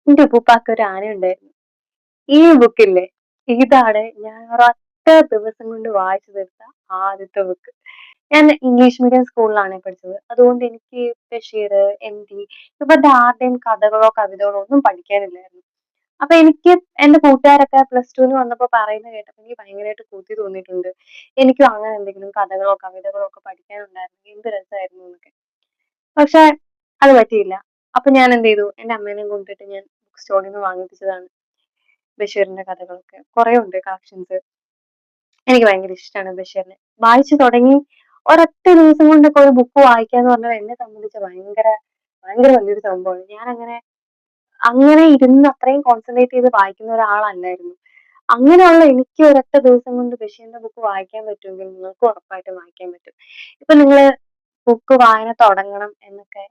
എന്റെ ഉപ്പൂപ്പാക്ക് ഒരു ആനയുണ്ടായിരുന്നു. ഈ ബുക്കില്ലേ, ഇതാണ് ഞാൻ ഒരൊറ്റ ദിവസം കൊണ്ട് വായിച്ചു തീർത്ത ആദ്യത്തെ ബുക്ക്. ഞാൻ ഇംഗ്ലീഷ് മീഡിയം സ്കൂളിലാണ് പഠിച്ചത്. അതുകൊണ്ട് എനിക്ക് ബഷീർ, എം.ടി ഇവരുടെ ആരുടെയും കഥകളോ കവിതകളോ ഒന്നും പഠിക്കാനില്ലായിരുന്നു. അപ്പൊ എനിക്ക് എന്റെ കൂട്ടുകാരൊക്കെ പ്ലസ് ടുവിന് വന്നപ്പോ പറയുന്നത് കേട്ടപ്പോ എനിക്ക് ഭയങ്കരമായിട്ട് കൊതി തോന്നിയിട്ടുണ്ട്. എനിക്കും അങ്ങനെ എന്തെങ്കിലും കഥകളോ കവിതകളോ ഒക്കെ പഠിക്കാനുണ്ടായിരുന്നെങ്കിൽ എന്ത് രസമായിരുന്നു എന്നൊക്കെ. പക്ഷെ അത് പറ്റിയില്ല. അപ്പൊ ഞാൻ എന്ത് ചെയ്തു, എന്റെ അമ്മേനെയും കൊണ്ടിട്ട് ഞാൻ ബുക്ക് സ്റ്റോളിൽ നിന്ന് വാങ്ങിപ്പിച്ചതാണ് ബഷീറിന്റെ കഥകളൊക്കെ. കുറെ ഉണ്ട് കളക്ഷൻസ്. എനിക്ക് ഭയങ്കര ഇഷ്ടമാണ് ബഷീറിനെ. വായിച്ചു തുടങ്ങി ഒരൊറ്റ ദിവസം കൊണ്ടൊക്കെ ഒരു ബുക്ക് വായിക്കുക എന്ന് പറഞ്ഞാൽ എന്നെ സംബന്ധിച്ച് ഭയങ്കര ഭയങ്കര വലിയൊരു സംഭവമാണ്. ഞാൻ അങ്ങനെ അങ്ങനെ ഇരുന്ന് അത്രയും കോൺസെൻട്രേറ്റ് ചെയ്ത് വായിക്കുന്ന ഒരാളല്ലായിരുന്നു. അങ്ങനെയുള്ള എനിക്ക് ഒരൊറ്റ ദിവസം കൊണ്ട് ബഷീറിന്റെ ബുക്ക് വായിക്കാൻ പറ്റുമെങ്കിൽ നിങ്ങൾക്കും ഉറപ്പായിട്ടും വായിക്കാൻ പറ്റും. ഇപ്പൊ നിങ്ങള് ബുക്ക് വായന തുടങ്ങണം എന്നൊക്കെ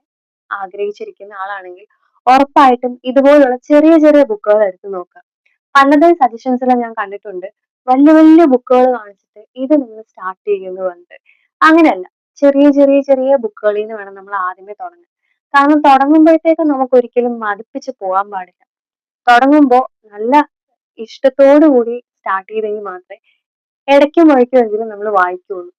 ആഗ്രഹിച്ചിരിക്കുന്ന ആളാണെങ്കിൽ ഉറപ്പായിട്ടും ഇതുപോലുള്ള ചെറിയ ചെറിയ ബുക്കുകൾ എടുത്ത് നോക്കുക. പലരുടെയും സജഷൻസിൽ ഞാൻ കണ്ടിട്ടുണ്ട് വലിയ വലിയ ബുക്കുകൾ കാണിച്ചിട്ട് ഇത് നിങ്ങൾ സ്റ്റാർട്ട് ചെയ്യുമെന്ന് പറഞ്ഞിട്ട്. അങ്ങനെയല്ല, ചെറിയ ചെറിയ ചെറിയ ബുക്കുകളിൽ നിന്ന് വേണം നമ്മൾ ആദ്യമേ തുടങ്ങാൻ. കാരണം തുടങ്ങുമ്പോഴത്തേക്കും നമുക്ക് ഒരിക്കലും മടുപ്പിച്ച് പോകാൻ പാടില്ല. തുടങ്ങുമ്പോൾ നല്ല ഇഷ്ടത്തോടു കൂടി സ്റ്റാർട്ട് ചെയ്തെങ്കിൽ മാത്രമേ ഇടയ്ക്കും വഴിക്കുമെങ്കിലും നമ്മൾ വായിക്കുള്ളൂ.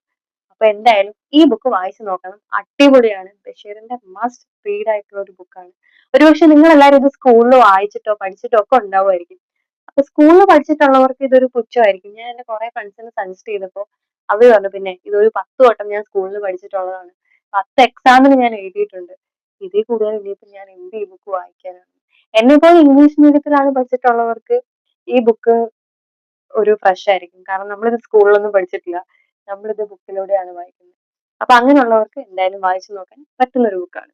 അപ്പൊ എന്തായാലും ഈ ബുക്ക് വായിച്ചു നോക്കണം. അടിപൊളിയാണ്. ബഷീറിന്റെ മസ്റ്റ് റീഡ് ആയിട്ടുള്ള ഒരു ബുക്കാണ്. ഒരുപക്ഷെ നിങ്ങൾ എല്ലാവരും ഇത് സ്കൂളിൽ വായിച്ചിട്ടോ പഠിച്ചിട്ടോ ഒക്കെ ഉണ്ടാവുമായിരിക്കും. അപ്പൊ സ്കൂളിൽ പഠിച്ചിട്ടുള്ളവർക്ക് ഇതൊരു പുച്ഛമായിരിക്കും. ഞാൻ എന്റെ കുറെ ഫ്രണ്ട്സിന് സജസ്റ്റ് ചെയ്തപ്പോൾ അവര് പറഞ്ഞു പിന്നെ ഇതൊരു 10 വട്ടം ഞാൻ സ്കൂളിൽ പഠിച്ചിട്ടുള്ളതാണ്. 10 എക്സാമിന് ഞാൻ എഴുതിയിട്ടുണ്ട്. ഇതിൽ കൂടുതൽ ഇനിയിപ്പോ ഞാൻ എന്ത് ഈ ബുക്ക് വായിക്കാനാണ്. എന്നെപ്പോലെ ഇംഗ്ലീഷ് മീഡിയത്തിലാണ് പഠിച്ചിട്ടുള്ളവർക്ക് ഈ ബുക്ക് ഒരു ഫ്രഷ് ആയിരിക്കും. കാരണം നമ്മളിത് സ്കൂളിലൊന്നും പഠിച്ചിട്ടില്ല. നമ്മളിത് ബുക്കിലൂടെയാണ് വായിക്കുന്നത്. അപ്പൊ അങ്ങനെയുള്ളവർക്ക് എന്തായാലും വായിച്ചു നോക്കാൻ പറ്റുന്ന ഒരു ബുക്കാണ്.